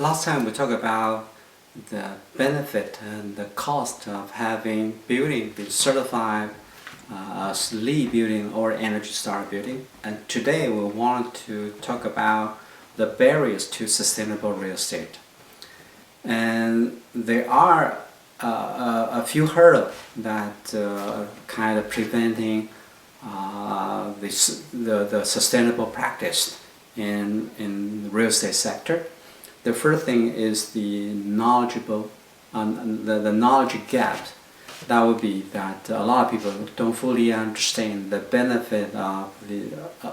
Last time we talked about the benefit and the cost of having building be certified as LEED building or Energy Star building, and today we want to talk about the barriers to sustainable real estate. And there are a few hurdles that kind of preventing the sustainable practice in the real estate sector. The first thing is the the knowledge gap. That would be that a lot of people don't fully understand the benefit of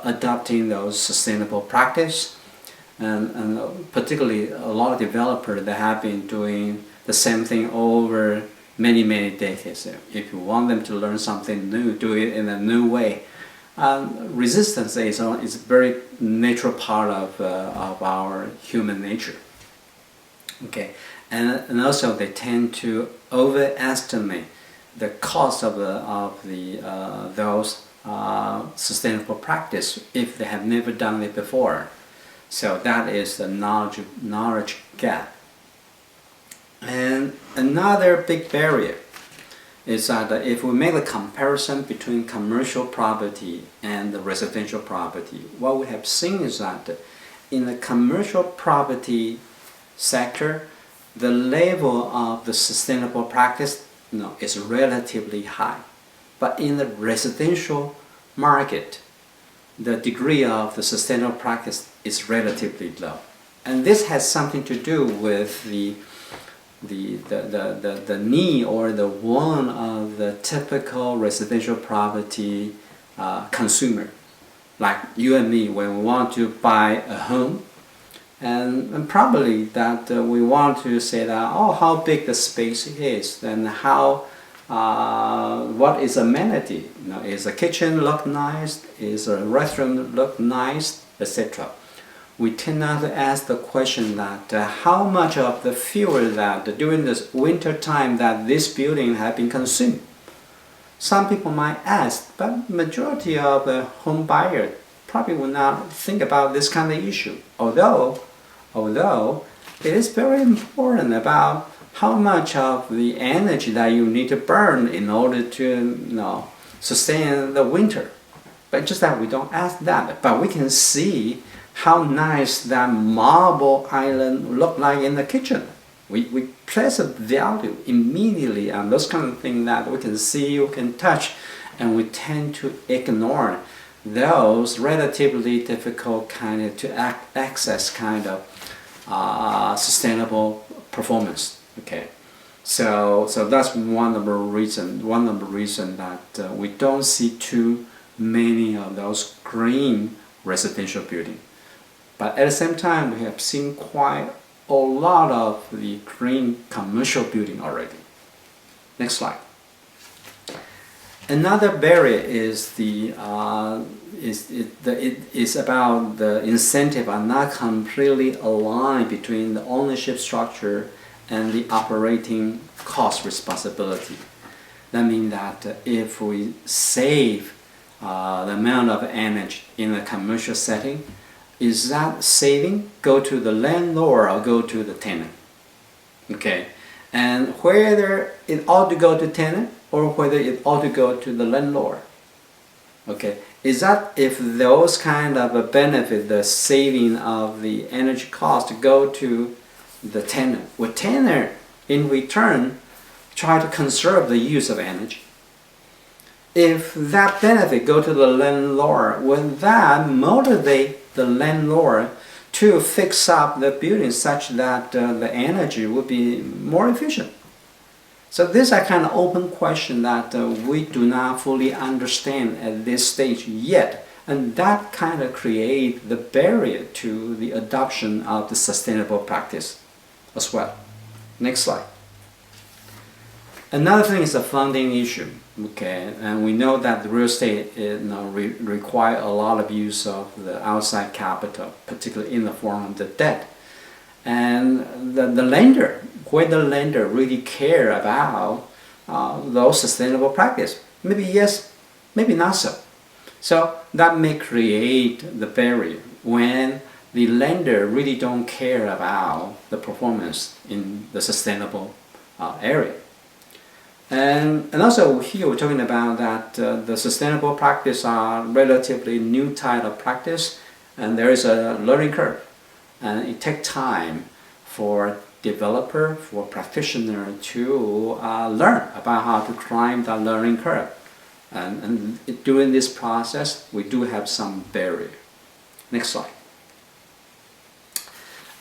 adopting those sustainable practice, and particularly a lot of developers that have been doing the same thing over many decades. If you want them to learn something new, do it in a new way. Resistance is a very natural part of our human nature. Okay, and also they tend to overestimate the cost of those sustainable practice if they have never done it before. So that is the knowledge gap. And another big barrier is that if we make a comparison between commercial property and the residential property, what we have seen is that in the commercial property sector, the level of the sustainable practice is relatively high. But in the residential market, the degree of the sustainable practice is relatively low. And this has something to do with the need or the want of the typical residential property consumer, like you and me, when we want to buy a home, and probably that we want to say that, oh, how big the space is, and how what is amenity, is a kitchen look nice, is a restroom look nice, etc. We tend not to ask the question that how much of the fuel that during this winter time that this building have been consumed. Some people might ask, but majority of the home buyers probably will not think about this kind of issue. Although it is very important about how much of the energy that you need to burn in order to sustain the winter. But just that we don't ask that, but we can see how nice that marble island look like in the kitchen. We place a value immediately on those kind of things that we can see, we can touch, and we tend to ignore those relatively difficult kind of to access kind of sustainable performance. Okay, so that's one of the reason that we don't see too many of those green residential buildings. But at the same time, we have seen quite a lot of the green commercial building already. Next slide. Another barrier is about the incentive are not completely aligned between the ownership structure and the operating cost responsibility. That means that if we save the amount of energy in a commercial setting, is that saving go to the landlord or go to the tenant? Okay, and whether it ought to go to tenant or whether it ought to go to the landlord. Okay, is that if those kind of a benefit, the saving of the energy cost go to the tenant, will tenant in return try to conserve the use of energy? If that benefit go to the landlord, will that motivate the landlord to fix up the building such that the energy will be more efficient? So these are kind of open questions that we do not fully understand at this stage yet, and that kind of create the barrier to the adoption of the sustainable practice as well. Next slide. Another thing is the funding issue. Okay, and we know that the real estate require a lot of use of the outside capital, particularly in the form of the debt. And the lender, whether the lender really care about those sustainable practice, maybe yes, maybe not so. So that may create the barrier when the lender really don't care about the performance in the sustainable area. And also here we're talking about that the sustainable practice are relatively new type of practice, and there is a learning curve, and it takes time for developer, for practitioner to learn about how to climb that learning curve. And during this process, we do have some barrier. Next slide.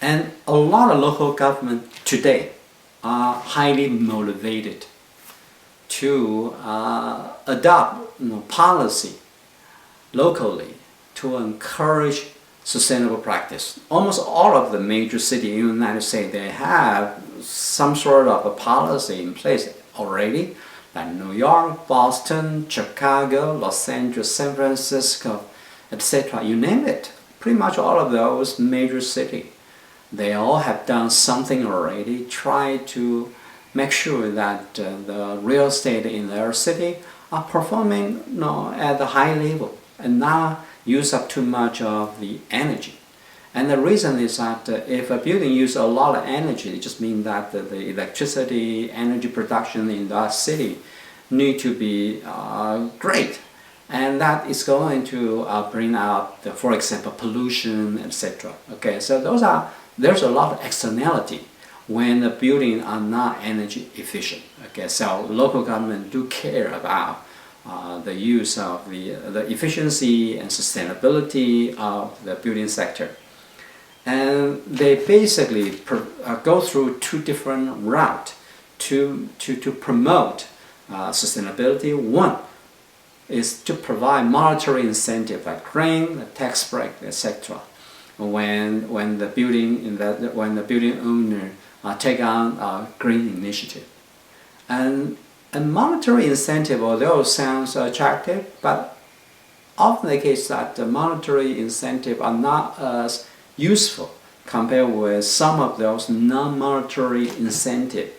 And a lot of local government today are highly motivated to adopt policy locally to encourage sustainable practice. Almost all of the major cities in the United States, they have some sort of a policy in place already, like New York, Boston, Chicago, Los Angeles, San Francisco, etc. You name it. Pretty much all of those major cities, they all have done something already, try to make sure that the real estate in their city are performing at the high level and not use up too much of the energy. And the reason is that if a building uses a lot of energy, it just means that the electricity, energy production in that city need to be great. And that is going to bring out, for example, pollution, etc. Okay, so there's a lot of externality when the buildings are not energy efficient. Okay, so local government do care about the use of the efficiency and sustainability of the building sector. And they basically go through two different routes to promote sustainability. One is to provide monetary incentive like grant, tax break, etc. When the building owner take on a green initiative. And monetary incentive, although sounds attractive, but often the case that the monetary incentive are not as useful compared with some of those non-monetary incentive.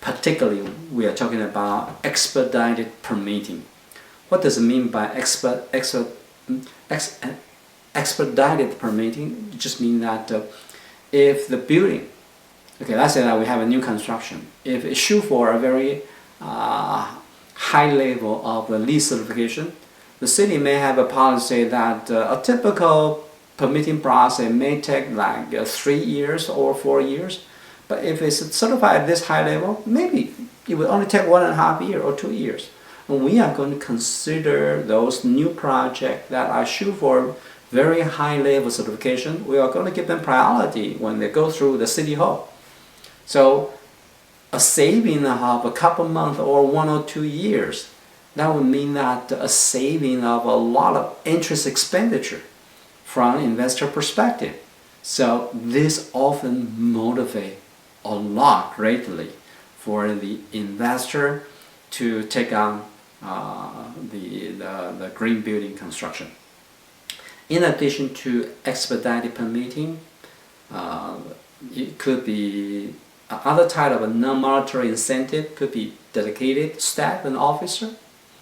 Particularly, we are talking about expedited permitting. What does it mean by expedited permitting? It just means that if the building, okay, let's say that we have a new construction. If it shoot for a very high level of LEED certification, the city may have a policy that a typical permitting process may take like 3 years or 4 years. But if it's certified at this high level, maybe it will only take 1.5 years or 2 years. And we are going to consider those new projects that are shoot for very high level certification. We are going to give them priority when they go through the city hall. So a saving of a couple months or 1 or 2 years, that would mean that a saving of a lot of interest expenditure from investor perspective. So this often motivates a lot greatly for the investor to take on the green building construction. In addition to expedited permitting, it could be other type of a non-monetary incentive, could be dedicated staff and officer.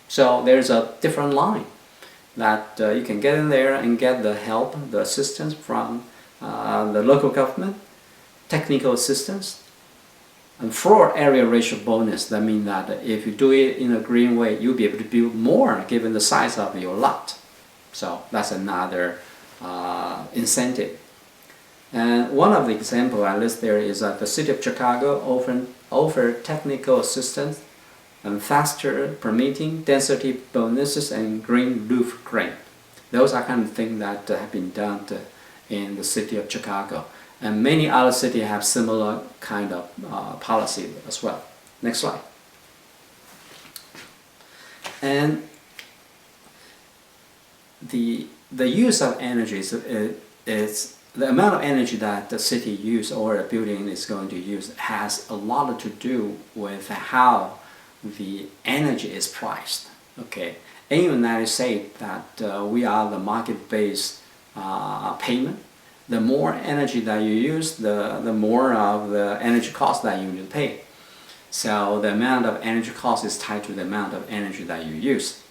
So there's a different line that you can get in there and get the help, the assistance from the local government, technical assistance, and floor area ratio bonus. That means that if you do it in a green way, you'll be able to build more given the size of your lot. So that's another incentive. And one of the examples I list there is that the city of Chicago offer technical assistance and faster permitting, density bonuses, and green roof grant. Those are kind of things that have been done in the city of Chicago. And many other cities have similar kind of policy as well. Next slide. And the use of energy is the amount of energy that the city use or a building is going to use has a lot to do with how the energy is priced. Okay, in the United States, that we are the market-based payment. The more energy that you use, the more of the energy cost that you need to pay. So the amount of energy cost is tied to the amount of energy that you use.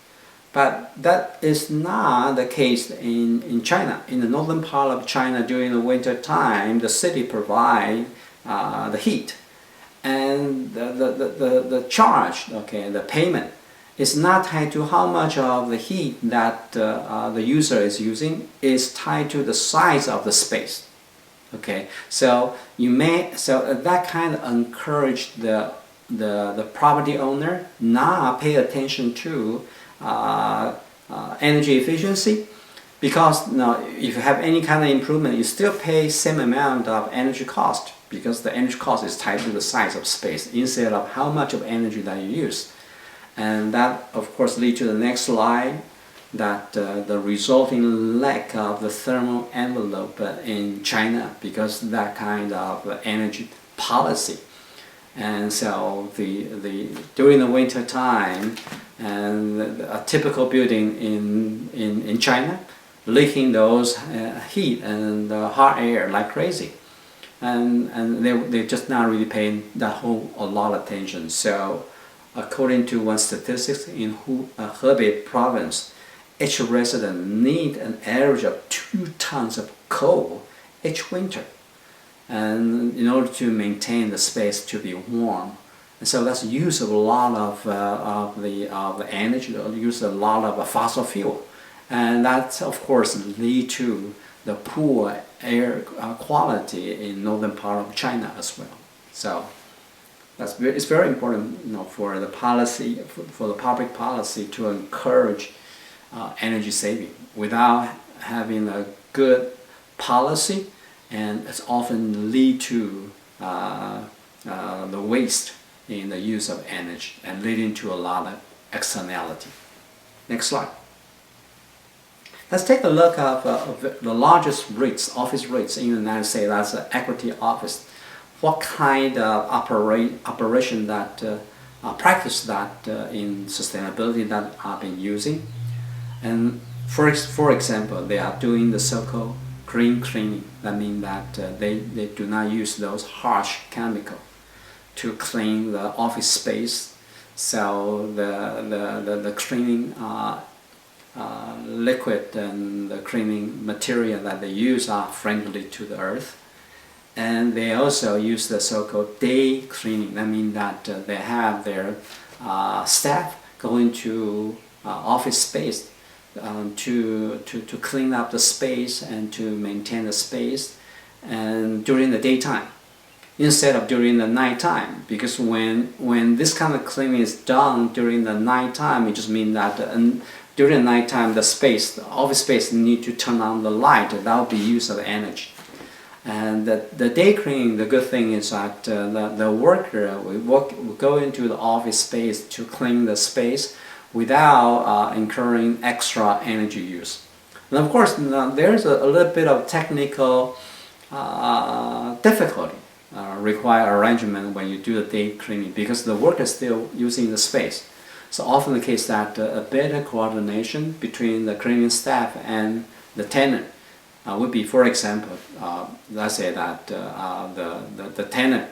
But that is not the case in China. In the northern part of China during the winter time, the city provides the heat. And the charge, okay, the payment, is not tied to how much of the heat that the user is using. It's tied to the size of the space. Okay, so that kind of encourage the property owner not pay attention to energy efficiency, because now if you have any kind of improvement, you still pay same amount of energy cost, because the energy cost is tied to the size of space instead of how much of energy that you use. And that of course leads to the next slide, that the resulting lack of the thermal envelope in China because that kind of energy policy. And so during the winter time, and a typical building in China leaking those heat and hot air like crazy, and they're just not really paying a lot of attention. So according to one statistics in Hebei province, each resident need an average of 2 tons of coal each winter, and in order to maintain the space to be warm. And so that's use of a lot of the energy, use a lot of fossil fuel, and that of course lead to the poor air quality in northern part of China as well. So it's very important, for the policy, for the public policy to encourage energy saving. Without having a good policy, and it's often lead to the waste in the use of energy and leading to a lot of externality. Next slide. Let's take a look at the largest REITs, office REITs in the United States. That's the equity office. What kind of operation that practice that in sustainability that I've been using? And for example, they are doing the so-called green cleaning. That means that they do not use those harsh chemicals to clean the office space. So the cleaning liquid and the cleaning material that they use are friendly to the earth. And they also use the so-called day cleaning. That means that they have their staff go into office space to clean up the space and to maintain the space, and during the daytime instead of during the nighttime, because when this kind of cleaning is done during the nighttime, it just means that during the nighttime the office space need to turn on the light. That will be use of energy. And the day cleaning, the good thing is that the worker will go into the office space to clean the space without incurring extra energy use. And of course, there's a little bit of technical difficulty require arrangement when you do the day cleaning, because the worker is still using the space. So often the case that a better coordination between the cleaning staff and the tenant would be, for example, let's say that the tenant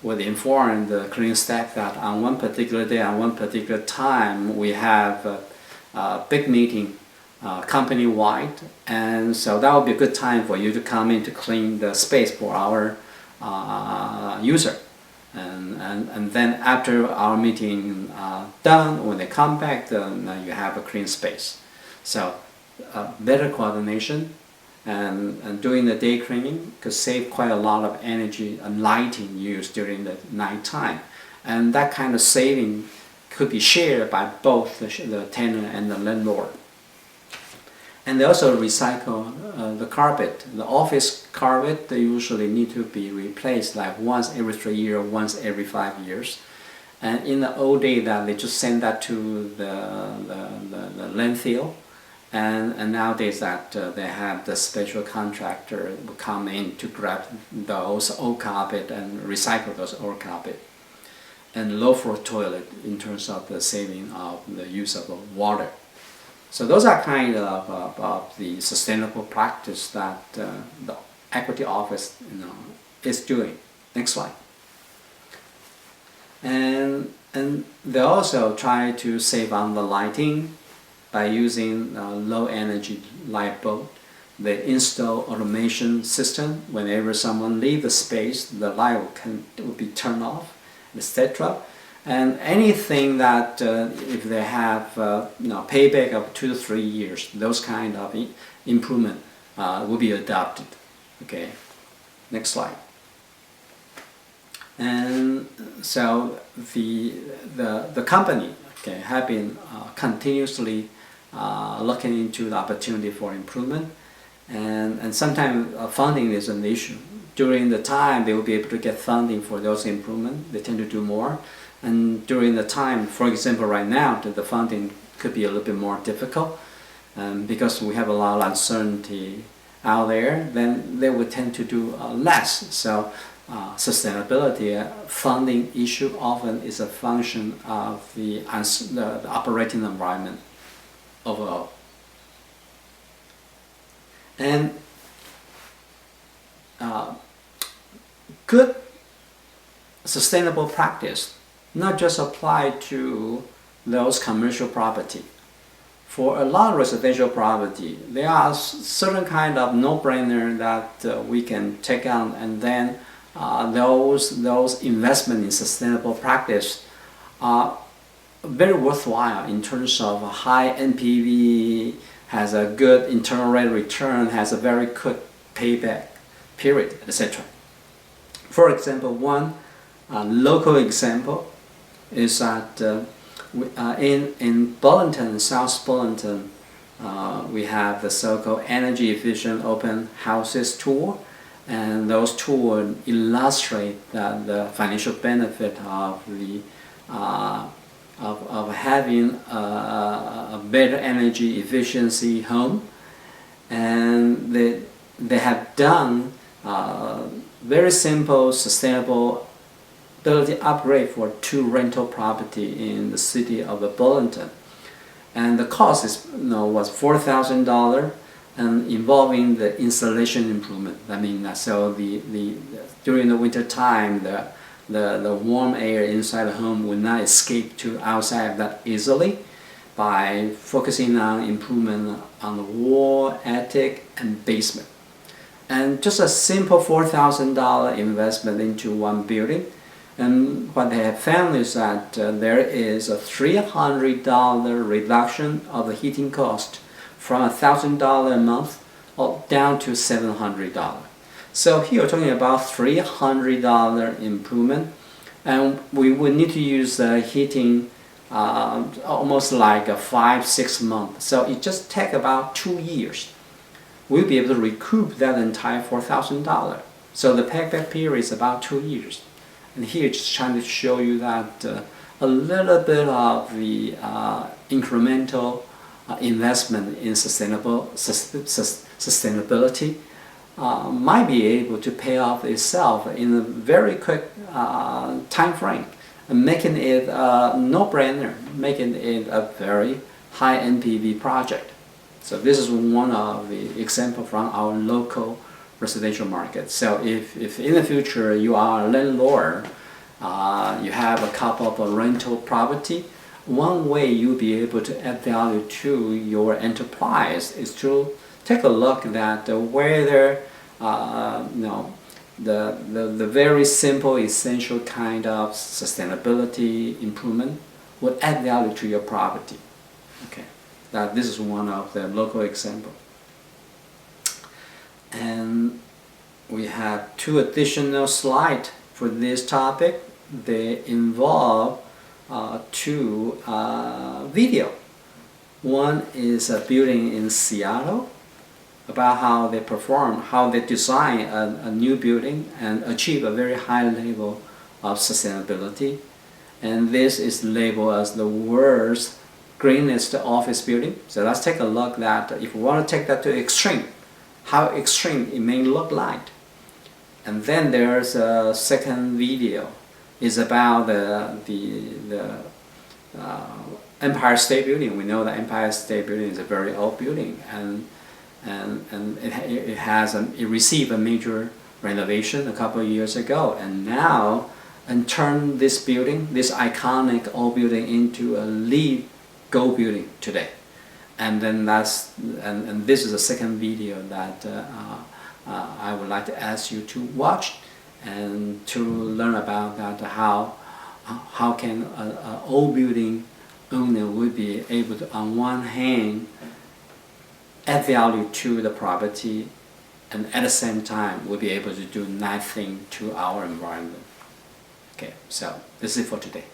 would inform the cleaning staff that on one particular day, on one particular time, we have a big meeting company-wide, and so that would be a good time for you to come in to clean the space for our user. And then after our meeting done, when they come back, then you have a clean space. So better coordination and doing the day cleaning could save quite a lot of energy and lighting use during the night time. And that kind of saving could be shared by both the tenant and the landlord. And they also recycle the carpet. The office carpet, they usually need to be replaced like once every 3 years, once every 5 years. And in the old day, that they just send that to the landfill. And nowadays that they have the special contractor who come in to grab those old carpet and recycle those old carpet. And low floor toilet in terms of the saving of the use of water. So those are kind of the sustainable practice that the equity office is doing. Next slide. And they also try to save on the lighting, by using low energy light bulb. They install automation system. Whenever someone leaves the space, the light will be turned off, etc. And anything that if they have payback of 2 to 3 years, those kind of improvement will be adopted. Okay, next slide. And so the company have been continuously looking into the opportunity for improvement, and sometimes funding is an issue. During the time they will be able to get funding for those improvements, they tend to do more. And during the time, for example, right now, the funding could be a little bit more difficult because we have a lot of uncertainty out there. Then they would tend to do less. So sustainability funding issue often is a function of the operating environment overall. And good sustainable practice not just apply to those commercial property. For a lot of residential property, there are certain kind of no-brainer that we can take on, and then those investment in sustainable practice are very worthwhile in terms of a high NPV, has a good internal rate of return, has a very quick payback period, etc. For example, one local example is that in Burlington, South Burlington, we have the so-called energy efficient open houses tour, and those tours illustrate the financial benefit of the of having a better energy efficiency home, and they have done very simple sustainable ability upgrade for 2 rental property in the city of Burlington, and the cost was $4,000, and involving the installation improvement. I mean, so during the winter time, the warm air inside the home will not escape to outside that easily by focusing on improvement on the wall, attic, and basement. And just a simple $4,000 investment into one building. And what they have found is that there is a $300 reduction of the heating cost from $1,000 a month down to $700. So here we're talking about $300 improvement, and we would need to use heating almost like 5-6 months. So it just takes about 2 years. We'll be able to recoup that entire $4,000. So the payback period is about 2 years. And here just trying to show you that a little bit of the incremental investment in sustainability might be able to pay off itself in a very quick time frame, making it a no-brainer, making it a very high NPV project. So this is one of the examples from our local residential market. So if in the future you are a landlord, you have a couple of rental property, one way you'll be able to add value to your enterprise is to take a look at whether the very simple, essential kind of sustainability improvement would add value to your property. Okay, this is one of the local examples. And we have 2 additional slides for this topic. They involve 2 videos. One is a building in Seattle about how they perform, how they design a new building and achieve a very high level of sustainability. And this is labeled as the world's greenest office building. So let's take a look at, if we want to take that to extreme, how extreme it may look like. And then there's a second video. Is about the Empire State Building. We know the Empire State Building is a very old building, and it received a major renovation a couple of years ago, and now turned this building, this iconic old building, into a LEED Gold building today. and then and this is the second video that I would like to ask you to watch and to learn about that how can a old building owner would be able to, on one hand, add value to the property, and at the same time will be able to do nothing to our environment. Okay, so this is it for today.